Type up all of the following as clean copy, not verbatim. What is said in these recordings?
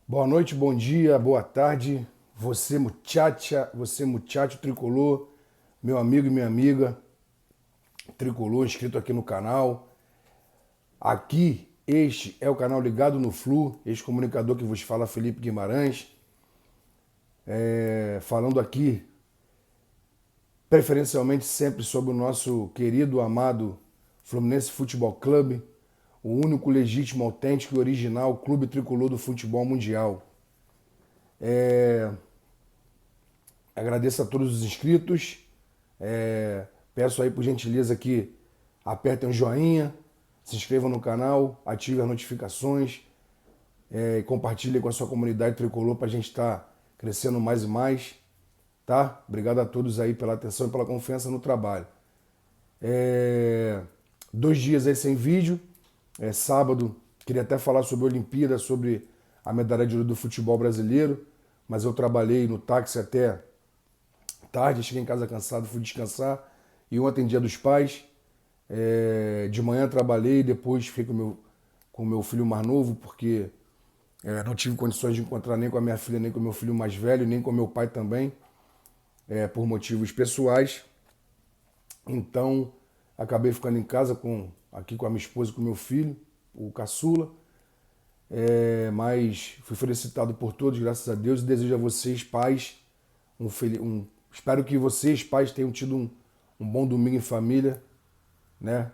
Boa noite, bom dia, boa tarde. Você muchacho tricolor, meu amigo e minha amiga tricolor inscrito aqui no canal. Aqui, este é o canal Ligado no Flu, ex-comunicador que vos fala, Felipe Guimarães. Falando aqui, preferencialmente sempre sobre o nosso querido, amado Fluminense Futebol Clube, o único legítimo, autêntico e original clube tricolor do futebol mundial. Agradeço a todos os inscritos. Peço aí por gentileza que apertem o joinha, se inscrevam no canal, ativem as notificações, e compartilhem com a sua comunidade tricolor para a gente estar crescendo mais e mais. Tá? Obrigado a todos aí pela atenção e pela confiança no trabalho. 2 dias aí sem vídeo. Sábado, queria até falar sobre a Olimpíada, sobre a medalha de ouro do futebol brasileiro, mas eu trabalhei no táxi até tarde, cheguei em casa cansado, fui descansar. E ontem, dia dos pais, de manhã trabalhei, depois fiquei com o meu filho mais novo, porque não tive condições de encontrar nem com a minha filha, nem com o meu filho mais velho, nem com o meu pai também, por motivos pessoais. Então, acabei ficando em casa aqui com a minha esposa e com o meu filho, o caçula. Mas fui felicitado por todos, graças a Deus, e desejo a vocês, pais, espero que vocês, pais, tenham tido um bom domingo em família, né?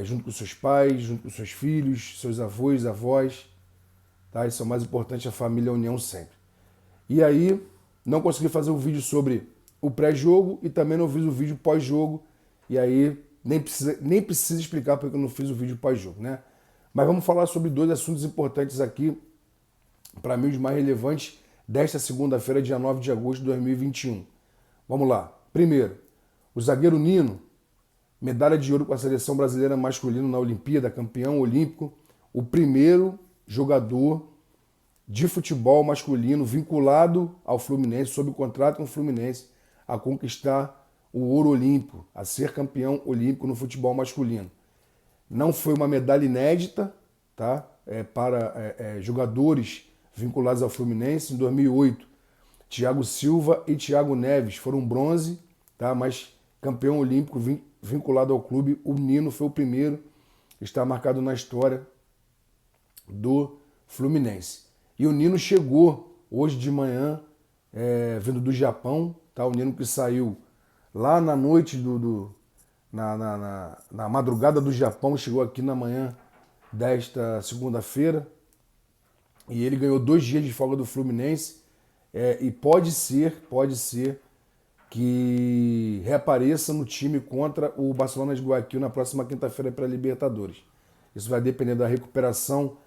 Junto com seus pais, junto com seus filhos, seus avós, avós, tá? Isso é o mais importante, a família, a união sempre. E aí, não consegui fazer o vídeo sobre o pré-jogo e também não fiz o vídeo pós-jogo. E aí, nem precisa explicar porque eu não fiz o vídeo pós-jogo, né? Mas vamos falar sobre dois assuntos importantes aqui, para mim os mais relevantes, desta segunda-feira, dia 9 de agosto de 2021. Vamos lá. Primeiro, o zagueiro Nino, medalha de ouro com a seleção brasileira masculina na Olimpíada, campeão olímpico, o primeiro jogador de futebol masculino vinculado ao Fluminense, sob contrato com o Fluminense, a conquistar o ouro olímpico, a ser campeão olímpico no futebol masculino. Não foi uma medalha inédita, tá? Para jogadores vinculados ao Fluminense. Em 2008, Thiago Silva e Thiago Neves foram bronze, tá? Mas campeão olímpico vinculado ao clube, o Nino foi o primeiro, está marcado na história do Fluminense. E o Nino chegou hoje de manhã, vindo do Japão, tá? O Nino que saiu lá na noite na madrugada do Japão, chegou aqui na manhã desta segunda-feira, e ele ganhou 2 dias de folga do Fluminense, e pode ser que reapareça no time contra o Barcelona de Guayaquil na próxima quinta-feira para a Libertadores. Isso vai depender da recuperação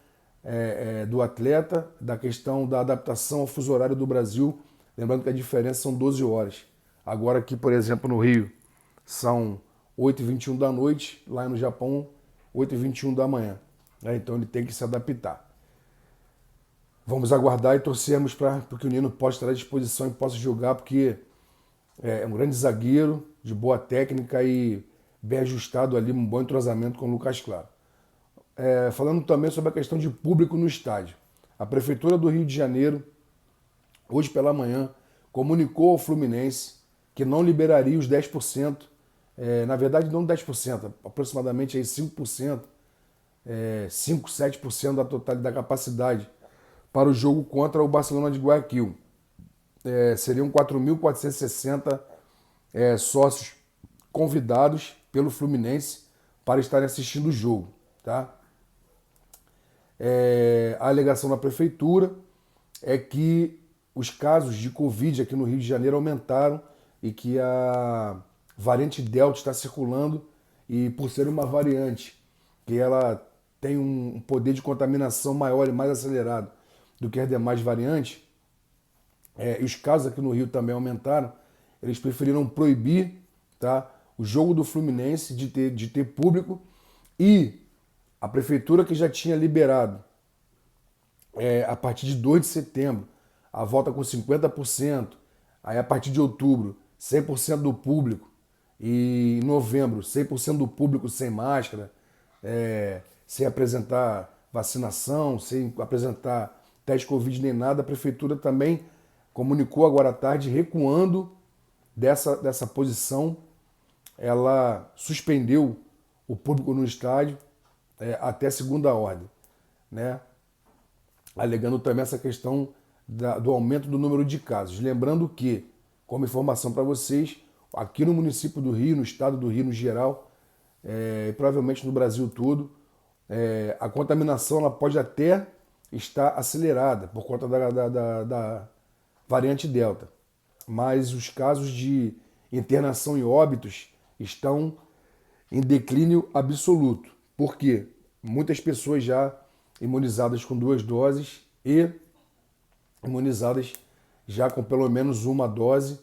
do atleta, da questão da adaptação ao fuso horário do Brasil, lembrando que a diferença são 12 horas. Agora aqui, por exemplo, no Rio, são 8h21 da noite, lá no Japão, 8h21 da manhã. Então ele tem que se adaptar. Vamos aguardar e torcermos para que o Nino possa estar à disposição e possa jogar, porque é um grande zagueiro, de boa técnica e bem ajustado ali, um bom entrosamento com o Lucas Claro. Falando também sobre a questão de público no estádio. A Prefeitura do Rio de Janeiro, hoje pela manhã, comunicou ao Fluminense que não liberaria os 10%, na verdade não 10%, aproximadamente aí 5%, 5, 7% da totalidade da capacidade para o jogo contra o Barcelona de Guayaquil. Seriam 4.460 sócios convidados pelo Fluminense para estarem assistindo o jogo. Tá? A alegação da prefeitura é que os casos de Covid aqui no Rio de Janeiro aumentaram e que a variante Delta está circulando, e por ser uma variante que ela tem um poder de contaminação maior e mais acelerado do que as demais variantes, e os casos aqui no Rio também aumentaram, eles preferiram proibir, tá, o jogo do Fluminense de ter público, e a prefeitura que já tinha liberado a partir de 2 de setembro a volta com 50%, aí a partir de outubro 100% do público, e em novembro 100% do público sem máscara, sem apresentar vacinação, sem apresentar teste Covid nem nada. A prefeitura também comunicou agora à tarde, recuando dessa posição. Ela suspendeu o público no estádio até segunda ordem, né? Alegando também essa questão do aumento do número de casos. Lembrando que, como informação para vocês, aqui no município do Rio, no estado do Rio no geral, e provavelmente no Brasil todo, a contaminação ela pode até estar acelerada por conta da variante Delta. Mas os casos de internação e óbitos estão em declínio absoluto. Por quê? Muitas pessoas já imunizadas com 2 doses e imunizadas já com pelo menos uma dose.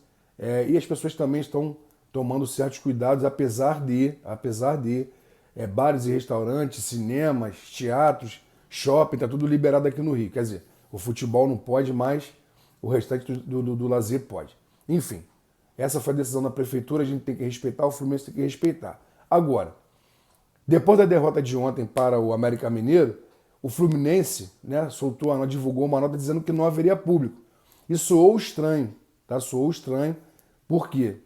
E as pessoas também estão tomando certos cuidados, apesar de bares e restaurantes, cinemas, teatros, shopping, está tudo liberado aqui no Rio. Quer dizer, o futebol não pode, mas o restante do lazer pode. Enfim, essa foi a decisão da prefeitura, a gente tem que respeitar, o Fluminense tem que respeitar. Agora, depois da derrota de ontem para o América Mineiro, o Fluminense, né, divulgou uma nota dizendo que não haveria público. E soou estranho, tá? Soou estranho, por quê?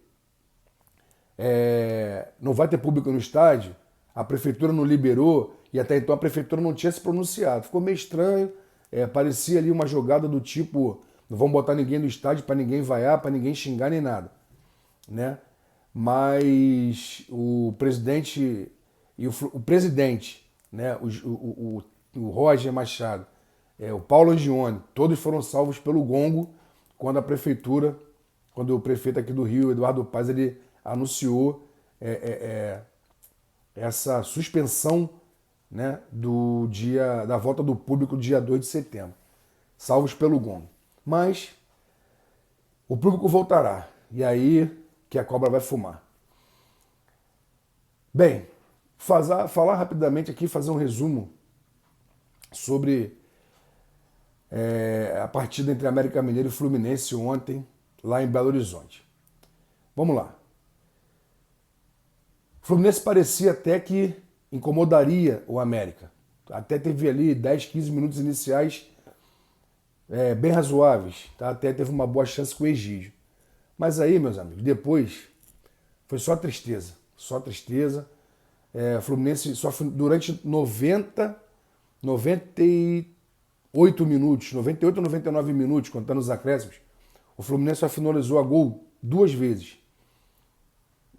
Não vai ter público no estádio, a prefeitura não liberou, e até então a prefeitura não tinha se pronunciado. Ficou meio estranho, parecia ali uma jogada do tipo, não vamos botar ninguém no estádio para ninguém vaiar, para ninguém xingar nem nada, né? Mas o presidente, né, o Roger Machado, o Paulo Angione, todos foram salvos pelo gongo quando o prefeito aqui do Rio, Eduardo Paes, ele anunciou essa suspensão, né, da volta do público dia 2 de setembro. Salvos pelo gongo. Mas o público voltará. E aí que a cobra vai fumar. Bem, falar rapidamente aqui, fazer um resumo sobre a partida entre América Mineiro e Fluminense ontem, lá em Belo Horizonte. Vamos lá. O Fluminense parecia até que incomodaria o América. Até teve ali 10, 15 minutos iniciais bem razoáveis. Tá? Até teve uma boa chance com o Egídio. Mas aí, meus amigos, depois foi só tristeza. Só tristeza. O Fluminense só durante 98 minutos, 98 ou 99 minutos, contando os acréscimos, o Fluminense só finalizou a gol 2 vezes.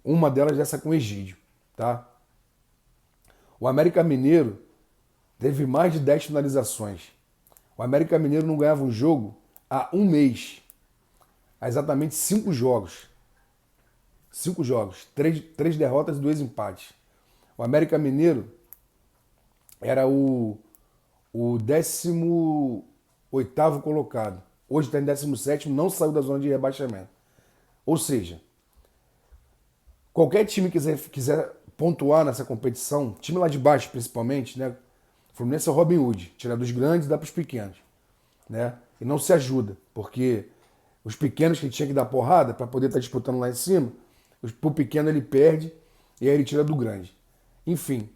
Uma delas dessa com o Egídio, tá? O América Mineiro teve mais de 10 finalizações. O América Mineiro não ganhava um jogo há um mês. Há exatamente 5 jogos. 5 jogos. 3 derrotas e 2 empates. O América Mineiro era o 18º colocado. Hoje está em 17º, não saiu da zona de rebaixamento. Ou seja, qualquer time que quiser pontuar nessa competição, time lá de baixo principalmente, né? O Fluminense é o Robin Hood, tira dos grandes e dá para os pequenos, né? E não se ajuda, porque os pequenos que tinha que dar porrada para poder estar disputando lá em cima, o pequeno ele perde e aí ele tira do grande. Enfim,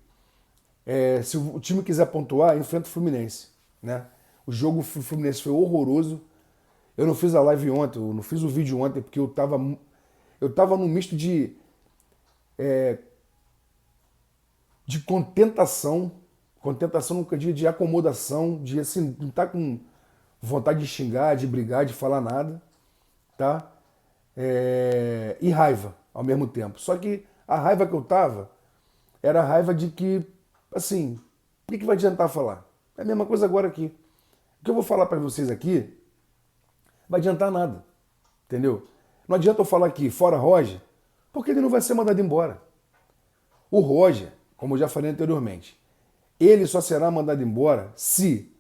se o time quiser pontuar, enfrenta o Fluminense, né? O jogo do Fluminense foi horroroso. Eu não fiz a live ontem, eu não fiz o vídeo ontem porque eu tava num misto de contentação nunca de acomodação, de assim, não estar com vontade de xingar, de brigar, de falar nada, tá? E raiva ao mesmo tempo. Só que a raiva que eu tava era a raiva de que, assim, o que vai adiantar falar? É a mesma coisa agora aqui. O que eu vou falar para vocês aqui não vai adiantar nada, entendeu? Não adianta eu falar aqui, fora Roger, porque ele não vai ser mandado embora. O Roger, como eu já falei anteriormente, ele só será mandado embora se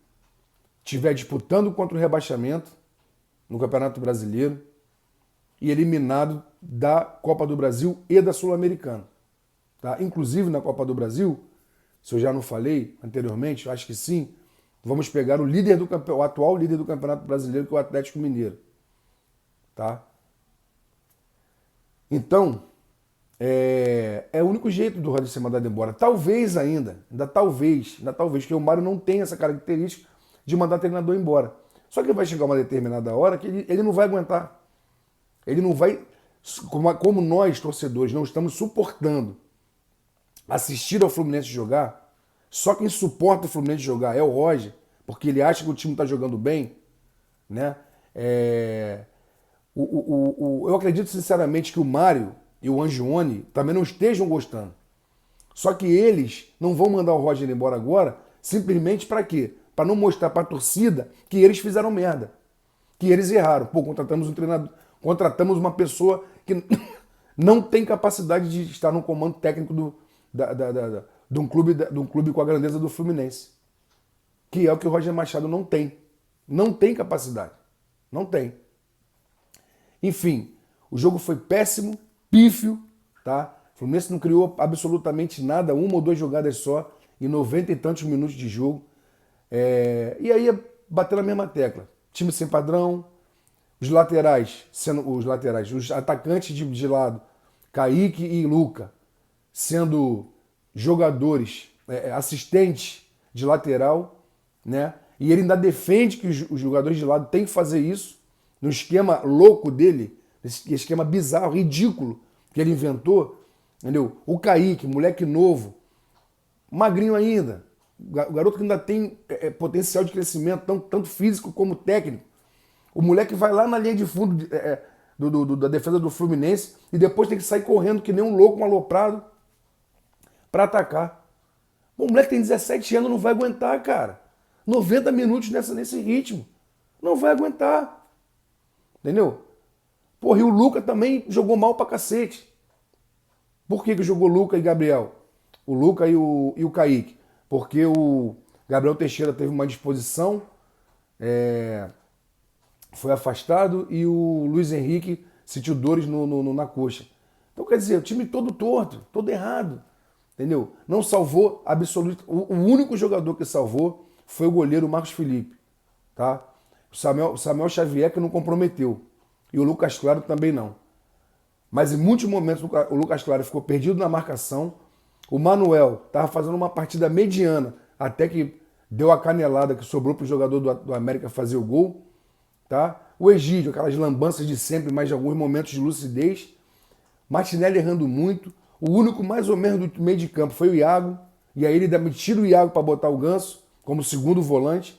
estiver disputando contra o rebaixamento no Campeonato Brasileiro e eliminado da Copa do Brasil e da Sul-Americana. Tá? Inclusive na Copa do Brasil, se eu já não falei anteriormente, acho que sim, vamos pegar o atual líder do Campeonato Brasileiro, que é o Atlético Mineiro. Tá? Então, é o único jeito do Roger ser mandado embora. Talvez ainda talvez, que o Mário não tenha essa característica, de mandar o treinador embora. Só que vai chegar uma determinada hora que ele não vai aguentar. Ele não vai, como nós, torcedores, não estamos suportando assistir ao Fluminense jogar, só quem suporta o Fluminense jogar é o Roger, porque ele acha que o time está jogando bem, né? Eu acredito sinceramente que o Mário e o Angione também não estejam gostando. Só que eles não vão mandar o Roger embora agora, simplesmente para quê? Para não mostrar para a torcida que eles fizeram merda, que eles erraram. Pô, contratamos um treinador, contratamos uma pessoa que não tem capacidade de estar no comando técnico de um clube com a grandeza do Fluminense. Que é o que o Roger Machado não tem. Não tem capacidade. Não tem. Enfim, o jogo foi péssimo, pífio, tá? O Fluminense não criou absolutamente nada, uma ou duas jogadas só, em 90 e tantos minutos de jogo. E aí bater na mesma tecla. Time sem padrão, os atacantes de lado, Kaique e Luca, sendo jogadores, assistentes de lateral, né? E ele ainda defende que os jogadores de lado têm que fazer isso, no esquema louco dele, esse esquema bizarro, ridículo, que ele inventou, entendeu? O Kaique, moleque novo, magrinho ainda, o garoto que ainda tem potencial de crescimento, tanto físico como técnico. O moleque vai lá na linha de fundo da defesa do Fluminense e depois tem que sair correndo que nem um louco, um aloprado, para atacar. O moleque tem 17 anos, não vai aguentar, cara. 90 minutos nesse ritmo. Não vai aguentar. Entendeu? Porra, e o Luca também jogou mal pra cacete. Por que jogou Luca e Gabriel? O Luca e o Kaique. Porque o Gabriel Teixeira teve uma disposição, foi afastado, e o Luiz Henrique sentiu dores na coxa. Então, quer dizer, o time todo torto, todo errado. Entendeu? Não salvou absolutamente. O único jogador que salvou foi o goleiro Marcos Felipe. Tá? O Samuel Xavier que não comprometeu. E o Lucas Claro também não. Mas em muitos momentos o Lucas Claro ficou perdido na marcação. O Manuel estava fazendo uma partida mediana, até que deu a canelada que sobrou para o jogador do América fazer o gol. Tá? O Egídio, aquelas lambanças de sempre, mas de alguns momentos de lucidez. Martinelli errando muito. O único mais ou menos do meio de campo foi o Iago. E aí ele tira o Iago para botar o Ganso como segundo volante.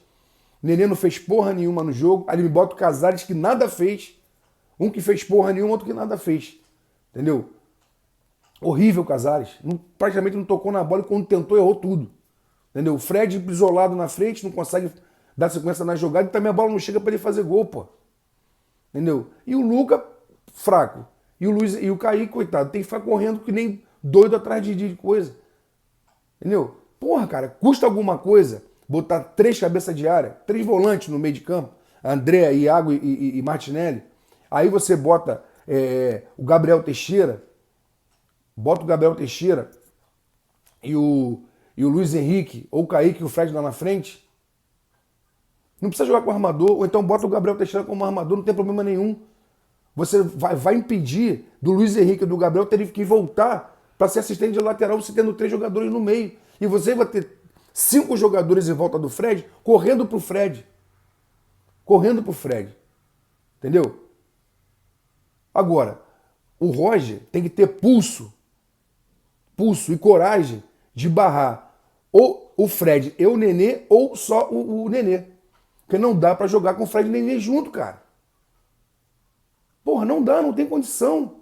Nenê não fez porra nenhuma no jogo. Aí ele me bota o Casares que nada fez. Um que fez porra nenhuma, outro que nada fez. Entendeu? Horrível o Casares. Praticamente não tocou na bola e quando tentou errou tudo. Entendeu? O Fred isolado na frente, não consegue dar sequência na jogada e também a bola não chega para ele fazer gol, pô. Entendeu? E o Luca, fraco. E o Kaique, coitado, tem que ficar correndo que nem doido atrás de coisa. Entendeu? Porra, cara, custa alguma coisa botar 3 cabeças de área, 3 volantes no meio de campo, André, Iago e Martinelli. Aí você bota o Gabriel Teixeira, e o Luiz Henrique, ou o Kaique e o Fred lá na frente. Não precisa jogar com o armador, ou então bota o Gabriel Teixeira como armador, não tem problema nenhum. Você vai impedir do Luiz Henrique e do Gabriel terem que voltar para ser assistente de lateral, você tendo 3 jogadores no meio. E você vai ter 5 jogadores em volta do Fred, correndo pro Fred. Correndo pro Fred. Entendeu? Agora, o Roger tem que ter pulso e coragem de barrar ou o Fred e o Nenê, ou só o Nenê. Porque não dá para jogar com o Fred e o Nenê junto, cara. Porra, não dá, não tem condição.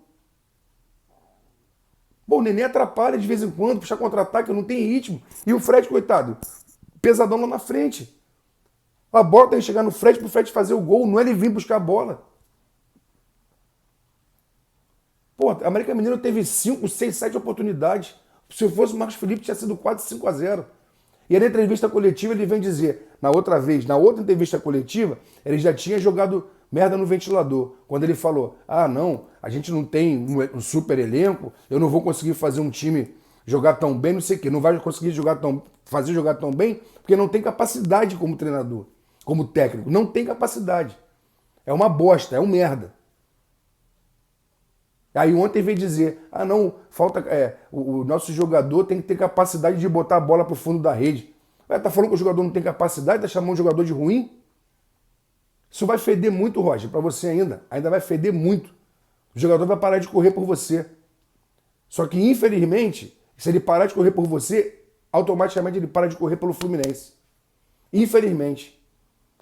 Pô, o Nenê atrapalha de vez em quando, puxa contra-ataque, não tem ritmo. E o Fred, coitado, pesadão lá na frente. A bola tem que chegar no Fred pro Fred fazer o gol, não é ele vir buscar a bola. Pô, a América Mineiro teve 5, 6, 7 oportunidades. Se fosse o Marcos Felipe, tinha sido quase 5-0. E aí, na entrevista coletiva, ele vem dizer, na outra entrevista coletiva, ele já tinha jogado merda no ventilador. Quando ele falou, não, a gente não tem um super elenco, eu não vou conseguir fazer um time jogar tão bem, não sei o quê. Não vai conseguir fazer jogar tão bem, porque não tem capacidade como treinador, como técnico. Não tem capacidade. É uma bosta, é um merda. Aí ontem veio dizer, não, falta o nosso jogador tem que ter capacidade de botar a bola pro fundo da rede. Tá falando que o jogador não tem capacidade, tá chamando o jogador de ruim? Isso vai feder muito, Roger, para você ainda. Ainda vai feder muito. O jogador vai parar de correr por você. Só que, infelizmente, se ele parar de correr por você, automaticamente ele para de correr pelo Fluminense. Infelizmente.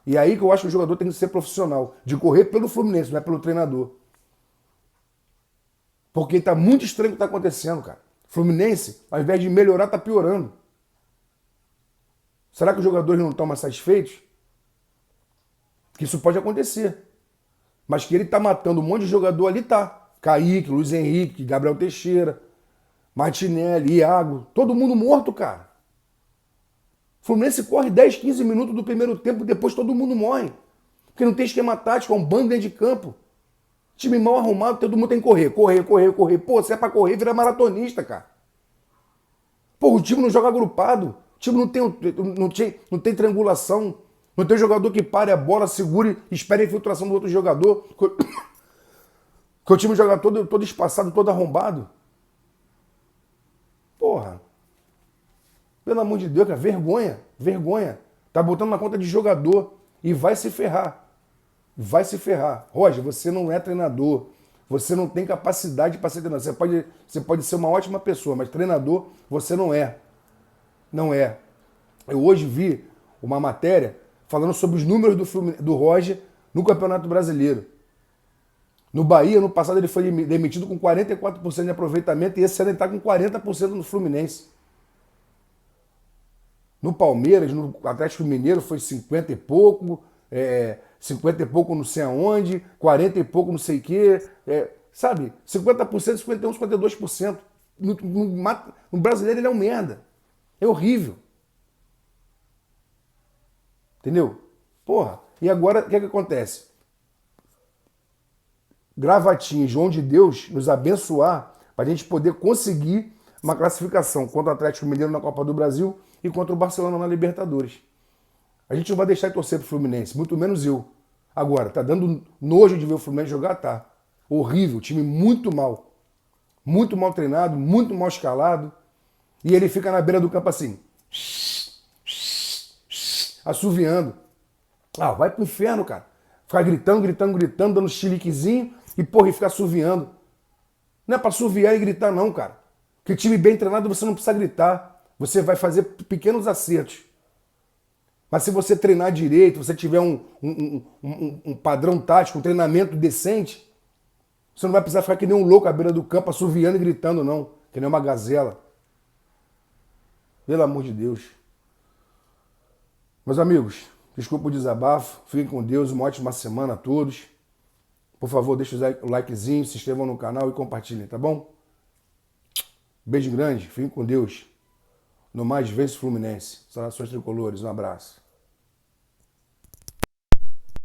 E aí que eu acho que o jogador tem que ser profissional, de correr pelo Fluminense, não é pelo treinador. Porque tá muito estranho o que tá acontecendo, cara. Fluminense, ao invés de melhorar, tá piorando. Será que os jogadores não estão mais satisfeitos? Que isso pode acontecer. Mas que ele tá matando um monte de jogador ali, tá. Kaique, Luiz Henrique, Gabriel Teixeira, Martinelli, Iago, todo mundo morto, cara. O Fluminense corre 10, 15 minutos do primeiro tempo, depois todo mundo morre. Porque não tem esquema tático, é um bando dentro de campo. Time mal arrumado, todo mundo tem que correr, correr, correr, correr. Pô, se é pra correr, vira maratonista, cara. Pô, o time não joga agrupado. O time não tem triangulação. Não tem jogador que pare a bola, segure, espere a infiltração do outro jogador. Que o time joga todo espaçado, todo arrombado. Porra. Pelo amor de Deus, cara, vergonha, vergonha. Tá botando na conta de jogador e vai se ferrar. Vai se ferrar. Roger, você não é treinador. Você não tem capacidade para ser treinador. Você pode ser uma ótima pessoa, mas treinador você não é. Não é. Eu hoje vi uma matéria falando sobre os números do Roger no Campeonato Brasileiro. No Bahia, no passado, ele foi demitido com 44% de aproveitamento e esse ano ele está com 40% no Fluminense. No Palmeiras, no Atlético Mineiro, foi 50 e pouco, 50 e pouco não sei aonde, 40 e pouco não sei o quê. Sabe? 50%, 51%, 52%. No brasileiro ele é um merda. É horrível. Entendeu? Porra. E agora, o que acontece? Gravatinho, João de Deus, nos abençoar para a gente poder conseguir uma classificação contra o Atlético Mineiro na Copa do Brasil e contra o Barcelona na Libertadores. A gente não vai deixar de torcer pro Fluminense, muito menos eu. Agora, tá dando nojo de ver o Fluminense jogar? Tá. Horrível, time muito mal. Muito mal treinado, muito mal escalado. E ele fica na beira do campo assim, assoviando. Ah, vai pro inferno, cara. Ficar gritando, dando chiliquezinho e, porra, e ficar assoviando. Não é pra assoviar e gritar, não, cara. Porque time bem treinado você não precisa gritar. Você vai fazer pequenos acertos. Mas se você treinar direito, você tiver um padrão tático, um treinamento decente, você não vai precisar ficar que nem um louco à beira do campo, assoviando e gritando, não. Que nem uma gazela. Pelo amor de Deus. Meus amigos, desculpa o desabafo. Fiquem com Deus. Uma ótima semana a todos. Por favor, deixem o likezinho, se inscrevam no canal e compartilhem, tá bom? Beijo grande. Fiquem com Deus. No mais, vence o Fluminense. Saudações tricolores. Um abraço.